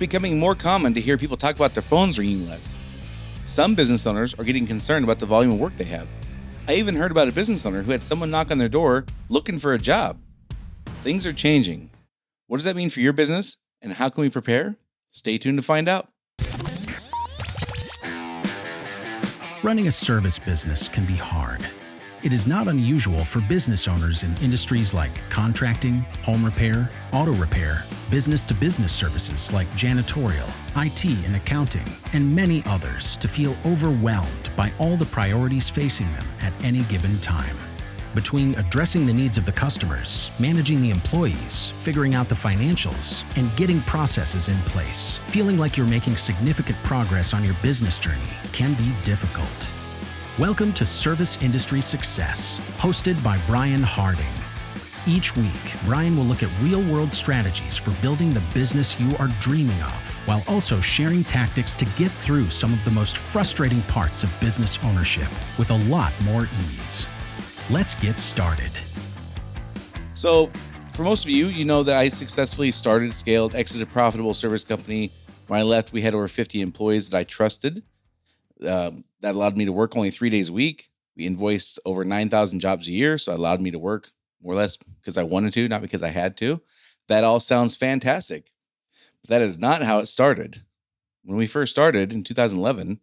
becoming more common to hear people talk about their phones ringing less. Some business owners are getting concerned about the volume of work they have. I even heard about a business owner who had someone knock on their door looking for a job. Things are changing. What does that mean for your business, and how can we prepare? Stay tuned to find out. Running a service business can be hard. It is not unusual for business owners in industries like contracting, home repair, auto repair, business-to-business services like janitorial, IT and accounting, and many others to feel overwhelmed by all the priorities facing them at any given time. Between addressing the needs of the customers, managing the employees, figuring out the financials, and getting processes in place, feeling like you're making significant progress on your business journey can be difficult. Welcome to Service Industry Success, hosted by Brian Harding. Each week, Brian will look at real-world strategies for building the business you are dreaming of, while also sharing tactics to get through some of the most frustrating parts of business ownership with a lot more ease. Let's get started. So, for most of you, you know that I successfully started, scaled, exited a profitable service company. When I left, we had over 50 employees that I trusted. That allowed me to work only 3 days a week. We invoiced over 9,000 jobs a year, so it allowed me to work more or less because I wanted to, not because I had to. That all sounds fantastic. But that is not how it started. When we first started in 2011,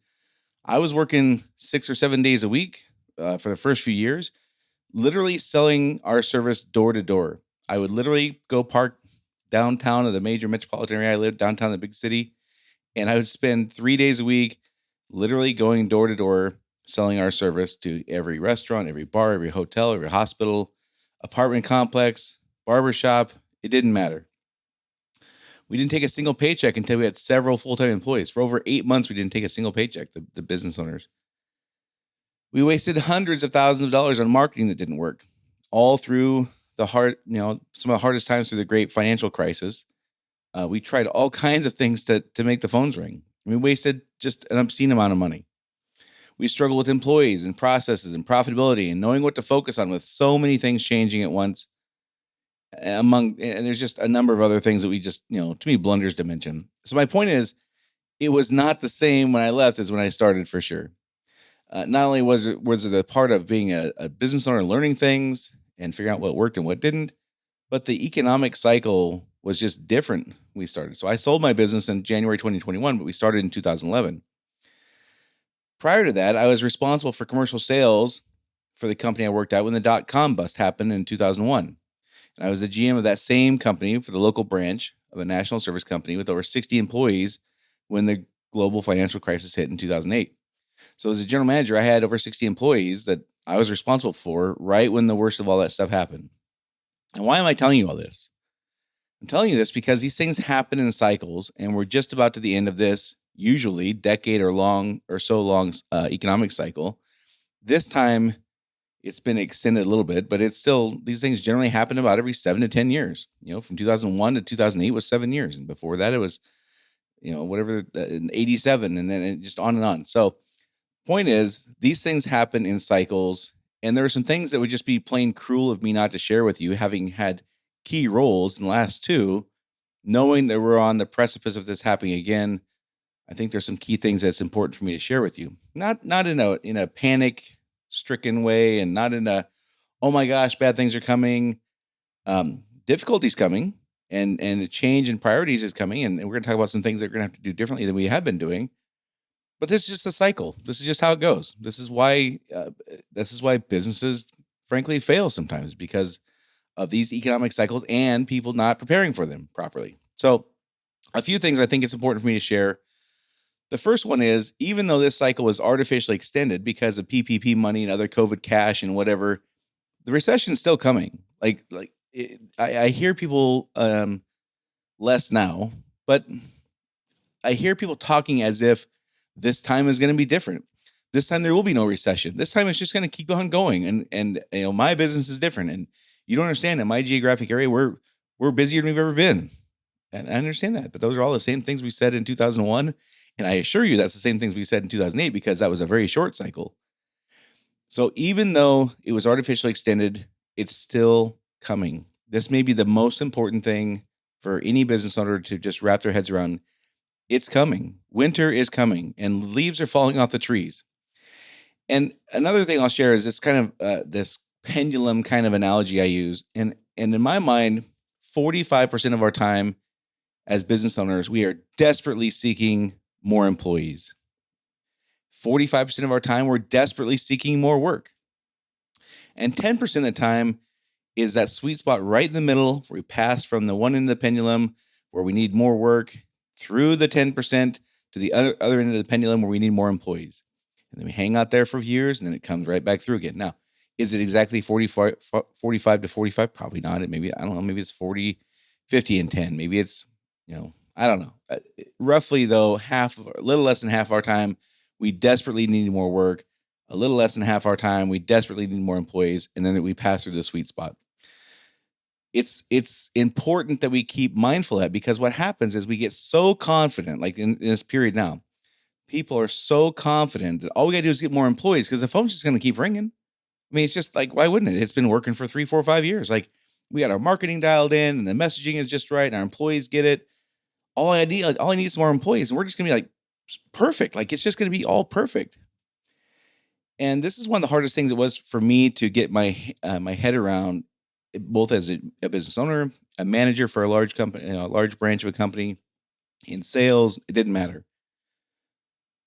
I was working 6 or 7 days a week for the first few years, literally selling our service door to door. I would literally go park downtown of the major metropolitan area I lived, downtown the big city, and I would spend 3 days a week literally going door to door, selling our service to every restaurant, every bar, every hotel, every hospital, apartment complex, barbershop. It didn't matter. We didn't take a single paycheck until we had several full-time employees. For over 8 months, we didn't take a single paycheck, the business owners. We wasted hundreds of thousands of dollars on marketing that didn't work, all through some of the hardest times through the great financial crisis. We tried all kinds of things to make the phones ring. We wasted just an obscene amount of money. We struggled with employees and processes and profitability and knowing what to focus on with so many things changing at once. And there's just a number of other things that we just, to me, blunders to mention. So my point is, it was not the same when I left as when I started, for sure. Not only was it a part of being a business owner, learning things and figuring out what worked and what didn't, but the economic cycle was just different when we started. So I sold my business in January 2021, but we started in 2011. Prior to that, I was responsible for commercial sales for the company I worked at when the dot-com bust happened in 2001. And I was the GM of that same company for the local branch of a national service company with over 60 employees when the global financial crisis hit in 2008. So as a general manager, I had over 60 employees that I was responsible for right when the worst of all that stuff happened. And why am I telling you all this? I'm telling you this because these things happen in cycles, and we're just about to the end of this, usually decade or so long economic cycle. This time, it's been extended a little bit, but these things generally happen about every 7 to 10 years. From 2001 to 2008 was 7 years, and before that it was, in 87, and then it just on and on. So, point is, these things happen in cycles, and there are some things that would just be plain cruel of me not to share with you, having had key roles in the last two, knowing that we're on the precipice of this happening again. I think there's some key things that's important for me to share with you. Not in a panic-stricken way, and not in a, oh my gosh, bad things are coming. Difficulty's coming, and a change in priorities is coming, and we're going to talk about some things that we're going to have to do differently than we have been doing. But this is just a cycle. This is just how it goes. This is why businesses, frankly, fail sometimes, because of these economic cycles and people not preparing for them properly. So a few things I think it's important for me to share. The first one is, even though this cycle was artificially extended because of PPP money and other COVID cash and whatever, the recession is still coming. I hear people less now, but I hear people talking as if this time is going to be different. This time there will be no recession. This time it's just going to keep on going. And my business is different. And you don't understand, in my geographic area, we're busier than we've ever been. And I understand that. But those are all the same things we said in 2001. And I assure you that's the same things we said in 2008, because that was a very short cycle. So even though it was artificially extended, it's still coming. This may be the most important thing for any business owner to just wrap their heads around. It's coming. Winter is coming, and leaves are falling off the trees. And another thing I'll share is this kind of this pendulum kind of analogy I use. And in my mind, 45% of our time as business owners, we are desperately seeking more employees. 45% of our time, we're desperately seeking more work. And 10% of the time is that sweet spot right in the middle where we pass from the one end of the pendulum where we need more work through the 10% to the other end of the pendulum where we need more employees. And then we hang out there for years and then it comes right back through again. Now, is it exactly 45 to 45? Probably not. It maybe, I don't know, maybe it's 40, 50 and 10. Maybe it's, I don't know. Roughly though, a little less than half our time, we desperately need more work. A little less than half our time, we desperately need more employees. And then we pass through the sweet spot. It's important that we keep mindful of that, because what happens is we get so confident, like in this period now, people are so confident that all we got to do is get more employees because the phone's just going to keep ringing. I mean, it's just like, why wouldn't it? It's been working for 3, 4, 5 years. Like, we got our marketing dialed in and the messaging is just right and our employees get it. All I need is more employees, and we're just going to be like perfect. Like, it's just going to be all perfect. And this is one of the hardest things it was for me to get my head around, both as a business owner, a manager for a large company, a large branch of a company, in sales. It didn't matter.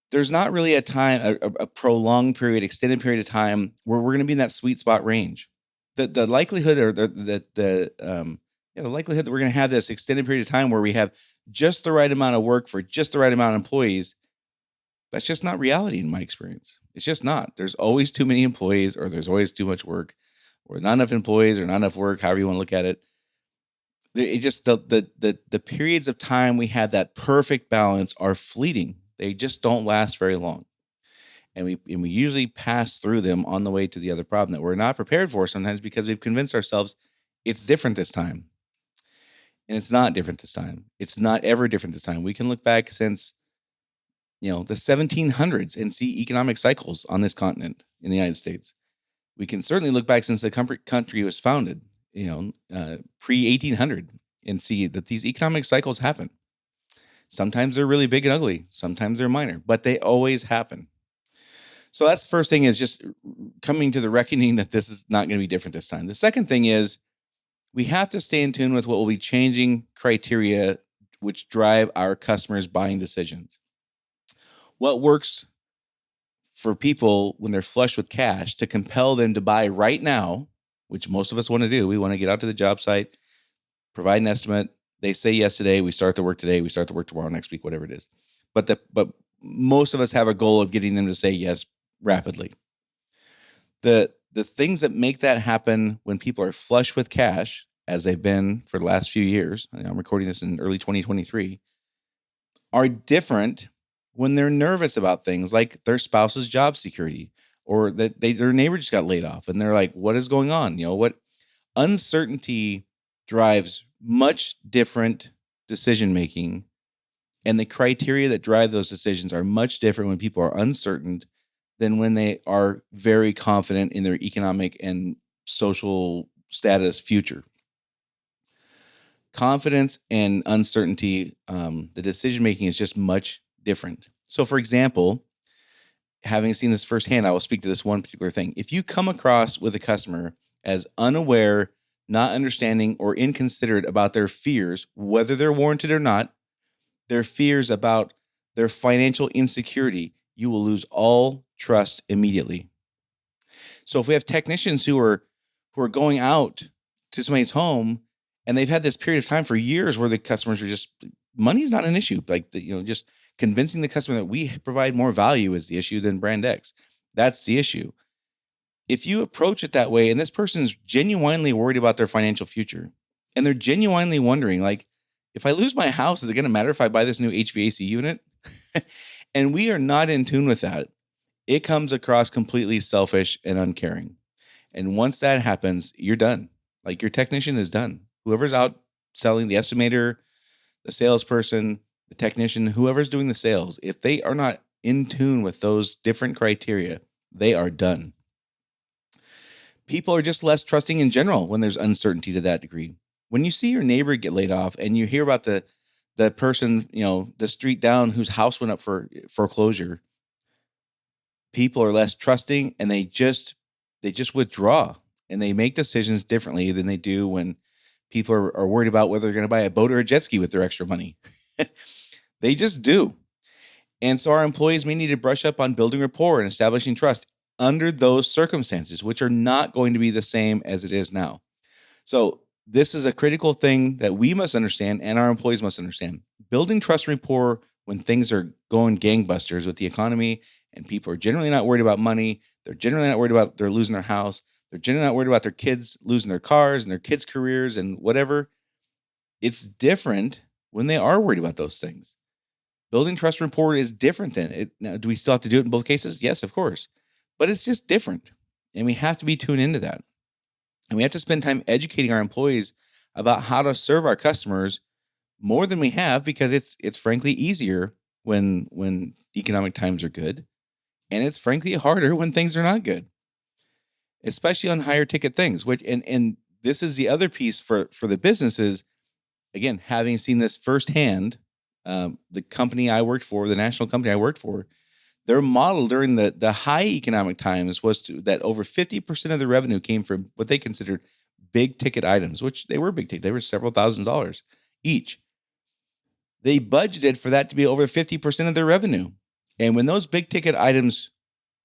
There's not really a time, a prolonged period, extended period of time where we're going to be in that sweet spot range. The likelihood, or the likelihood that we're going to have this extended period of time where we have just the right amount of work for just the right amount of employees, that's just not reality in my experience. It's just not. There's always too many employees, or there's always too much work, or not enough employees, or not enough work, however you want to look at it. It just, the periods of time we have that perfect balance are fleeting. They just don't last very long. And we usually pass through them on the way to the other problem that we're not prepared for sometimes, because we've convinced ourselves it's different this time. And it's not different this time. It's not ever different this time. We can look back since, the 1700s and see economic cycles on this continent in the United States. We can certainly look back since the country was founded, pre 1800, and see that these economic cycles happen. Sometimes they're really big and ugly. Sometimes they're minor, but they always happen. So that's the first thing, is just coming to the reckoning that this is not going to be different this time. The second thing is we have to stay in tune with what will be changing criteria which drive our customers' buying decisions. What works for people when they're flush with cash to compel them to buy right now, which most of us want to do. We want to get out to the job site, provide an estimate. They say yes today. We start the work today. We start the work tomorrow, next week, whatever it is. But most of us have a goal of getting them to say yes rapidly. The things that make that happen when people are flush with cash, as they've been for the last few years, I'm recording this in early 2023, are different when they're nervous about things like their spouse's job security, or that their neighbor just got laid off and they're like, what is going on? What uncertainty drives much different decision making, and the criteria that drive those decisions are much different when people are uncertain than when they are very confident in their economic and social status future. Confidence and uncertainty, the decision making is just much different. So, for example, having seen this firsthand, I will speak to this one particular thing. If you come across with a customer as unaware, not understanding, or inconsiderate about their fears, whether they're warranted or not, their fears about their financial insecurity, you will lose all trust immediately. So if we have technicians who are going out to somebody's home and they've had this period of time for years where the customers are just, money is not an issue. Like, just convincing the customer that we provide more value is the issue than brand X. That's the issue. If you approach it that way, and this person is genuinely worried about their financial future, and they're genuinely wondering, like, if I lose my house, is it going to matter if I buy this new HVAC unit? And we are not in tune with that. It comes across completely selfish and uncaring. And once that happens, you're done. Like, your technician is done. Whoever's out selling, the estimator, the salesperson, the technician, whoever's doing the sales, if they are not in tune with those different criteria, they are done. People are just less trusting in general when there's uncertainty to that degree. When you see your neighbor get laid off and you hear about the the person, the street down whose house went up for foreclosure, people are less trusting, and they just withdraw, and they make decisions differently than they do when people are worried about whether they're going to buy a boat or a jet ski with their extra money. They just do. And so our employees may need to brush up on building rapport and establishing trust under those circumstances, which are not going to be the same as it is now. So this is a critical thing that we must understand and our employees must understand. Building trust and rapport when things are going gangbusters with the economy and people are generally not worried about money. They're generally not worried about they're losing their house. They're generally not worried about their kids losing their cars and their kids' careers and whatever. It's different when they are worried about those things. Building trust and rapport is different than it. Now, do we still have to do it in both cases? Yes, of course. But it's just different. And we have to be tuned into that. And we have to spend time educating our employees about how to serve our customers more than we have, because it's frankly easier when economic times are good, and it's frankly harder when things are not good, especially on higher ticket things. Which and this is the other piece for the businesses. Again, having seen this firsthand, the company I worked for, the national company I worked for, their model during the high economic times was that over 50% of the revenue came from what they considered big ticket items, which they were big ticket. They were several $1,000s each. They budgeted for that to be over 50% of their revenue. And when those big ticket items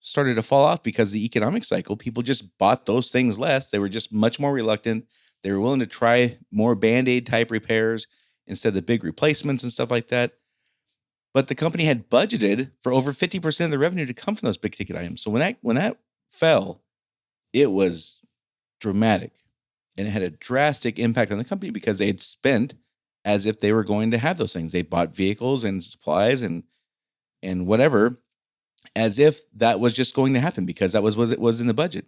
started to fall off because of the economic cycle, people just bought those things less. They were just much more reluctant. They were willing to try more Band-Aid type repairs instead of the big replacements and stuff like that. But the company had budgeted for over 50% of the revenue to come from those big ticket items. So when that fell, it was dramatic, and it had a drastic impact on the company because they had spent as if they were going to have those things. They bought vehicles and supplies and whatever, as if that was just going to happen because that was what it was in the budget.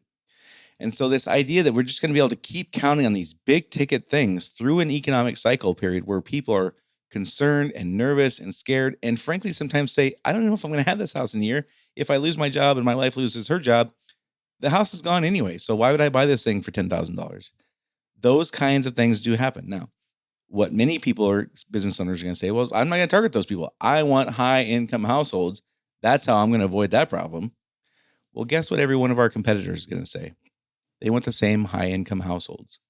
And so this idea that we're just going to be able to keep counting on these big ticket things through an economic cycle period where people are concerned and nervous and scared, and frankly, sometimes say, I don't know if I'm going to have this house in a year. If I lose my job and my wife loses her job, the house is gone anyway. So why would I buy this thing for $10,000? Those kinds of things do happen. Now, what many people or business owners are going to say, well, I'm not going to target those people. I want high income households. That's how I'm going to avoid that problem. Well, guess what every one of our competitors is going to say? They want the same high income households.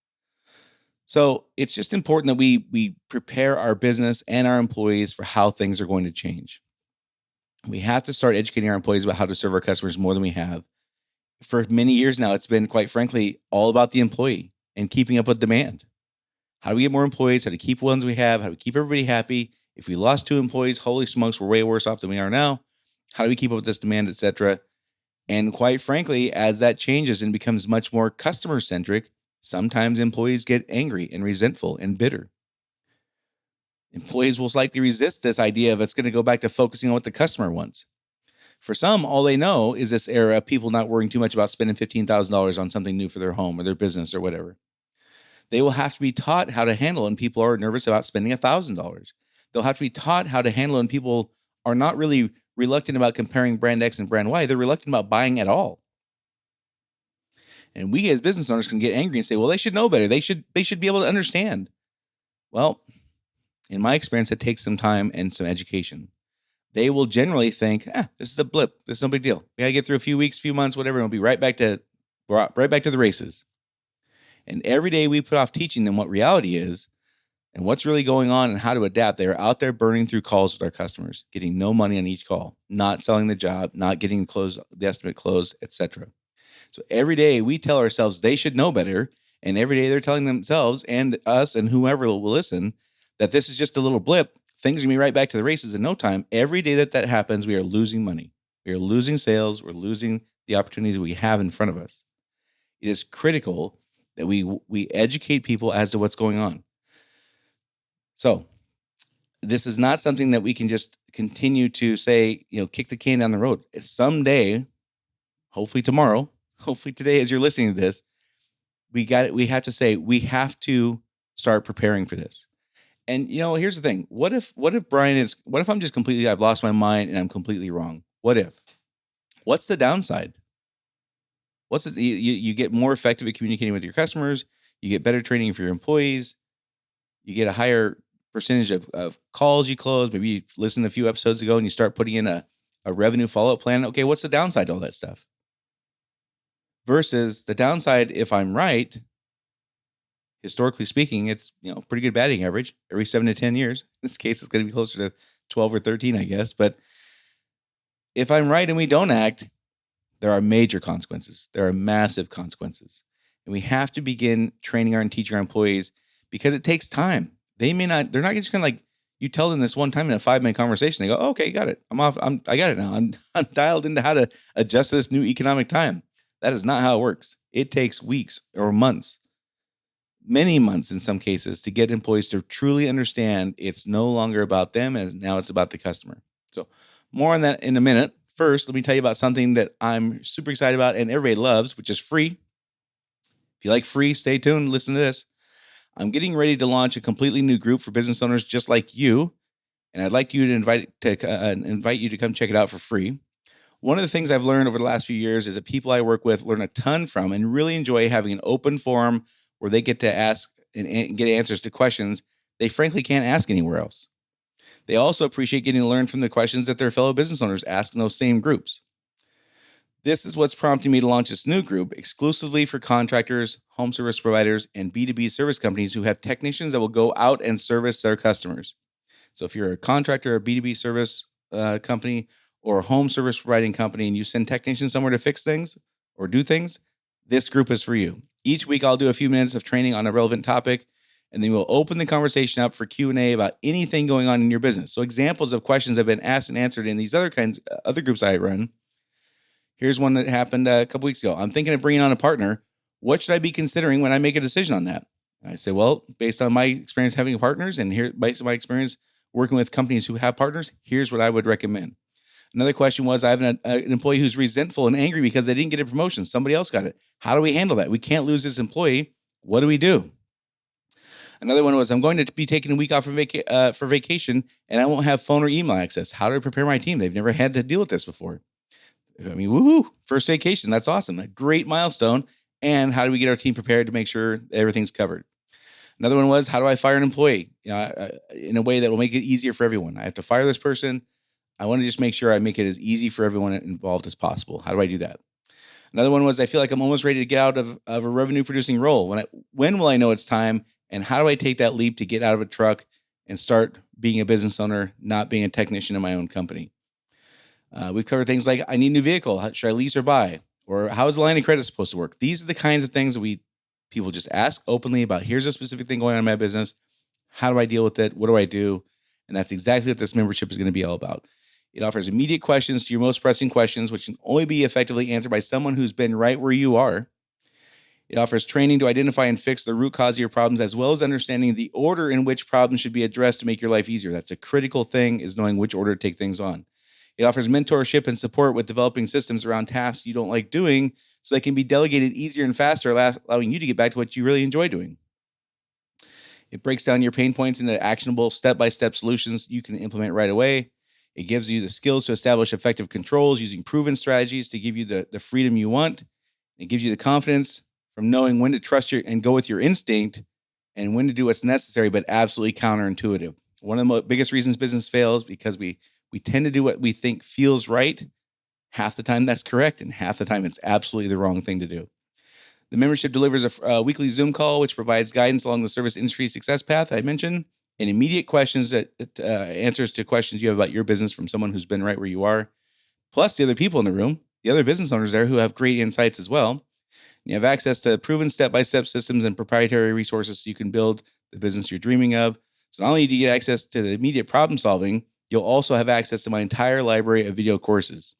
So it's just important that we prepare our business and our employees for how things are going to change. We have to start educating our employees about how to serve our customers more than we have. For many years now, it's been, quite frankly, all about the employee and keeping up with demand. How do we get more employees? How to keep ones we have? How do we keep everybody happy? If we lost 2 employees, holy smokes, we're way worse off than we are now. How do we keep up with this demand, et cetera? And quite frankly, as that changes and becomes much more customer centric, sometimes employees get angry and resentful and bitter. Employees will likely resist this idea of it's going to go back to focusing on what the customer wants. For some, all they know is this era of people not worrying too much about spending $15,000 on something new for their home or their business or whatever. They will have to be taught how to handle when people are nervous about spending $1,000. They'll have to be taught how to handle when people are not really reluctant about comparing brand X and brand Y. They're reluctant about buying at all. And we as business owners can get angry and say, well, they should know better. They should be able to understand. Well, in my experience, it takes some time and some education. They will generally think, this is a blip. This is no big deal. We gotta get through a few weeks, few months, whatever, and we'll be right back to the races. And every day we put off teaching them what reality is and what's really going on and how to adapt. They are out there burning through calls with our customers, getting no money on each call, not selling the job, not getting the estimate closed, etc. So every day we tell ourselves they should know better. And every day they're telling themselves and us and whoever will listen that this is just a little blip. Things are going to be right back to the races in no time. Every day that happens, we are losing money. We are losing sales. We're losing the opportunities we have in front of us. It is critical that we educate people as to what's going on. So this is not something that we can just continue to say, kick the can down the road. Someday, hopefully tomorrow, hopefully today, as you're listening to this, we have to say, we have to start preparing for this. And here's the thing. What if I'm just completely, I've lost my mind and I'm completely wrong? What if? What's the downside? You get more effective at communicating with your customers, you get better training for your employees, you get a higher percentage of calls you close. Maybe you listened a few episodes ago and you start putting in a revenue follow-up plan. Okay, what's the downside to all that stuff? Versus the downside, if I'm right, historically speaking, it's pretty good batting average every 7 to 10 years. In this case, it's going to be closer to 12 or 13, I guess. But if I'm right and we don't act, there are major consequences. There are massive consequences. And we have to begin training and teaching our employees because it takes time. They're not just going to you tell them this one time in a 5-minute conversation. They go, oh, okay, got it. I got it now. I'm dialed into how to adjust to this new economic time. That is not how it works. It takes weeks or months, many months in some cases, to get employees to truly understand it's no longer about them and now it's about the customer. So more on that in a minute. First, let me tell you about something that I'm super excited about and everybody loves, which is free. If you like free, stay tuned. Listen to this. I'm getting ready to launch a completely new group for business owners just like you, and I'd like you to invite you to come check it out for free. One of the things I've learned over the last few years is that people I work with learn a ton from and really enjoy having an open forum where they get to ask and get answers to questions they frankly can't ask anywhere else. They also appreciate getting to learn from the questions that their fellow business owners ask in those same groups. This is what's prompting me to launch this new group exclusively for contractors, home service providers, and B2B service companies who have technicians that will go out and service their customers. So if you're a contractor, a B2B service company, or a home service providing company, and you send technicians somewhere to fix things or do things, this group is for you. Each week, I'll do a few minutes of training on a relevant topic, and then we'll open the conversation up for Q&A about anything going on in your business. So examples of questions have been asked and answered in these other groups I run. Here's one that happened a couple weeks ago. I'm thinking of bringing on a partner. What should I be considering when I make a decision on that? I say, well, based on my experience having partners and based on my experience working with companies who have partners, here's what I would recommend. Another question was, I have an employee who's resentful and angry because they didn't get a promotion. Somebody else got it. How do we handle that? We can't lose this employee. What do we do? Another one was, I'm going to be taking a week off for vacation and I won't have phone or email access. How do I prepare my team? They've never had to deal with this before. I mean, woohoo, first vacation. That's awesome. A great milestone. And how do we get our team prepared to make sure everything's covered? Another one was, how do I fire an employee in a way that will make it easier for everyone? I have to fire this person. I want to just make sure I make it as easy for everyone involved as possible. How do I do that? Another one was, I feel like I'm almost ready to get out of a revenue producing role. When will I know it's time? And how do I take that leap to get out of a truck and start being a business owner, not being a technician in my own company? We've covered things like, I need a new vehicle. Should I lease or buy? Or how is the line of credit supposed to work? These are the kinds of things that people just ask openly about. Here's a specific thing going on in my business. How do I deal with it? What do I do? And that's exactly what this membership is going to be all about. It offers immediate questions to your most pressing questions, which can only be effectively answered by someone who's been right where you are. It offers training to identify and fix the root cause of your problems, as well as understanding the order in which problems should be addressed to make your life easier. That's a critical thing, is knowing which order to take things on. It offers mentorship and support with developing systems around tasks you don't like doing so they can be delegated easier and faster, allowing you to get back to what you really enjoy doing. It breaks down your pain points into actionable step-by-step solutions you can implement right away. It gives you the skills to establish effective controls using proven strategies to give you the freedom you want. It gives you the confidence from knowing when to trust and go with your instinct and when to do what's necessary, but absolutely counterintuitive. One of the biggest reasons business fails because we tend to do what we think feels right. Half the time that's correct, and half the time it's absolutely the wrong thing to do. The membership delivers a weekly Zoom call, which provides guidance along the service industry success path I mentioned, and immediate questions answers to questions you have about your business from someone who's been right where you are, plus the other people in the room, the other business owners there who have great insights as well. You have access to proven step-by-step systems and proprietary resources so you can build the business you're dreaming of. So not only do you get access to the immediate problem solving, you'll also have access to my entire library of video courses.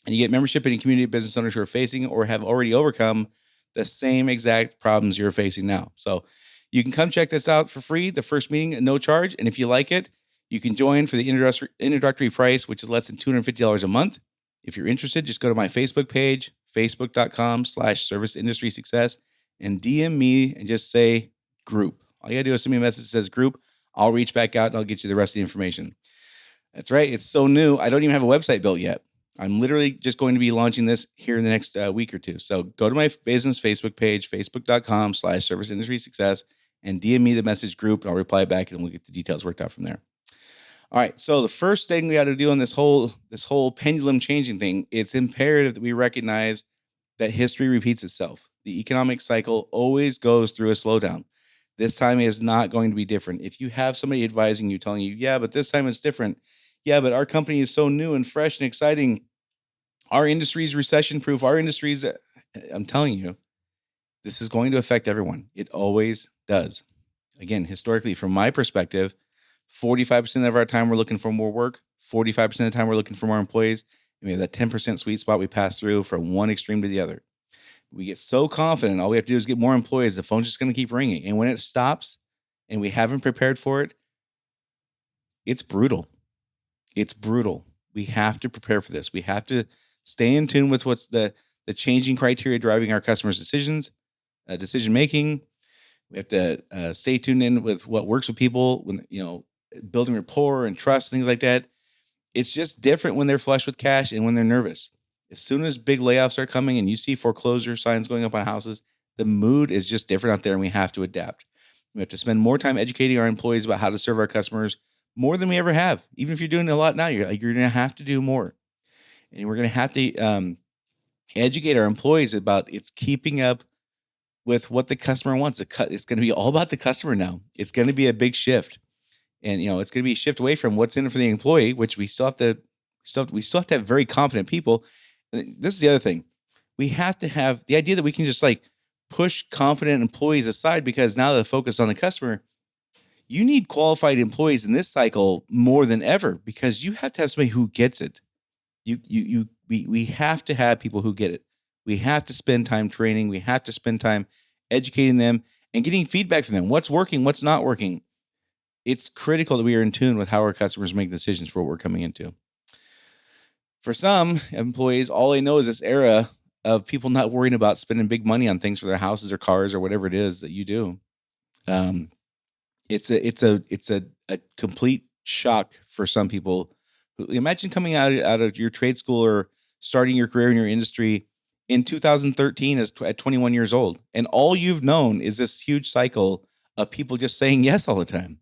And you get membership in a community of business owners who are facing or have already overcome the same exact problems you're facing now. So you can come check this out for free, the first meeting at no charge. And if you like it, you can join for the introductory price, which is less than $250 a month. If you're interested, just go to my Facebook page, facebook.com/service industry success, and DM me and just say group. All you gotta do is send me a message that says group. I'll reach back out and I'll get you the rest of the information. That's right. It's so new. I don't even have a website built yet. I'm literally just going to be launching this here in the next week or two. So go to my business Facebook page, facebook.com/service industry success, and DM me the message group, and I'll reply back, and we'll get the details worked out from there. All right. So the first thing we got to do on this whole pendulum changing thing, it's imperative that we recognize that history repeats itself. The economic cycle always goes through a slowdown. This time is not going to be different. If you have somebody advising you, telling you, yeah, but this time it's different. Yeah, but our company is so new and fresh and exciting. Our industry is recession proof. Our industry is, I'm telling you, this is going to affect everyone. It always does. Again, historically, from my perspective, 45% of our time we're looking for more work, 45% of the time we're looking for more employees, and we have that 10% sweet spot we pass through from one extreme to the other. We get so confident, all we have to do is get more employees, the phone's just going to keep ringing. And when it stops and we haven't prepared for it, it's brutal. It's brutal. We have to prepare for this. We have to stay in tune with what's the changing criteria driving our customers' decision making. We have to stay tuned in with what works with people when, building rapport and trust, things like that. It's just different when they're flush with cash and when they're nervous. As soon as big layoffs are coming and you see foreclosure signs going up on houses, the mood is just different out there, and we have to adapt. We have to spend more time educating our employees about how to serve our customers more than we ever have. Even if you're doing a lot now, you're going to have to do more. And we're going to have to educate our employees about it's keeping up with what the customer wants. It's going to be all about the customer now. It's going to be a big shift. And, it's going to be a shift away from what's in it for the employee, which we still have to have very confident people. And this is the other thing. We have to have the idea that we can just push confident employees aside because now the focus on the customer. You need qualified employees in this cycle more than ever because you have to have somebody who gets it. We have to have people who get it. We have to spend time training. We have to spend time educating them and getting feedback from them. What's working, what's not working. It's critical that we are in tune with how our customers make decisions for what we're coming into. For some employees, all they know is this era of people not worrying about spending big money on things for their houses or cars or whatever it is that you do. It's a complete shock for some people. Imagine coming out of your trade school or starting your career in your industry in 2013 at 21 years old, and all you've known is this huge cycle of people just saying yes all the time.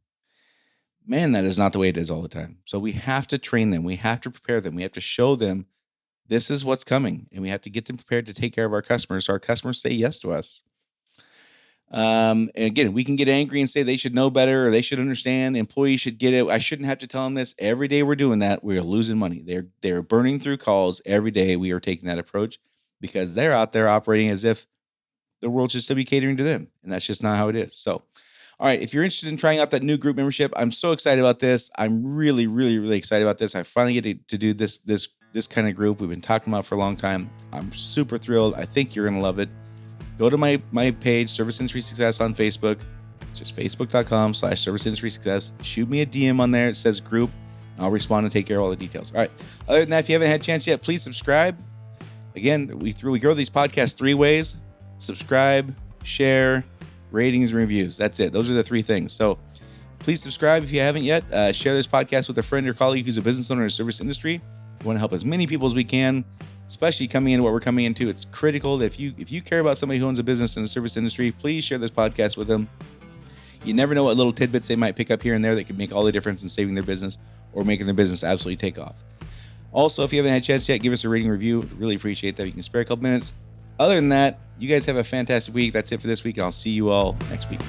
Man, that is not the way it is all the time. So we have to train them. We have to prepare them. We have to show them this is what's coming, and we have to get them prepared to take care of our customers so our customers say yes to us. And again, we can get angry and say they should know better or they should understand. Employees should get it. I shouldn't have to tell them this. Every day we're doing that, we are losing money. They're burning through calls every day. We are taking that approach because they're out there operating as if the world should still be catering to them, and that's just not how it is. So, all right, if you're interested in trying out that new group membership, I'm so excited about this. I'm really, really, really excited about this. I finally get to do this kind of group we've been talking about for a long time. I'm super thrilled. I think you're gonna love it. Go to my page, Service Industry Success on Facebook. It's just facebook.com/Service Industry Success. Shoot me a DM on there. It says group. I'll respond and take care of all the details. All right. Other than that, if you haven't had a chance yet, please subscribe. Again, we grow these podcasts 3 ways: subscribe, share, ratings, and reviews. That's it. Those are the 3 things. So please subscribe if you haven't yet. Share this podcast with a friend or colleague who's a business owner in the service industry. We want to help as many people as we can, especially coming into what we're coming into. It's critical that if you care about somebody who owns a business in the service industry, please share this podcast with them. You never know what little tidbits they might pick up here and there that could make all the difference in saving their business or making their business absolutely take off. Also, if you haven't had a chance yet, give us a rating review. Really appreciate that. You can spare a couple minutes. Other than that, you guys have a fantastic week. That's it for this week. I'll see you all next week.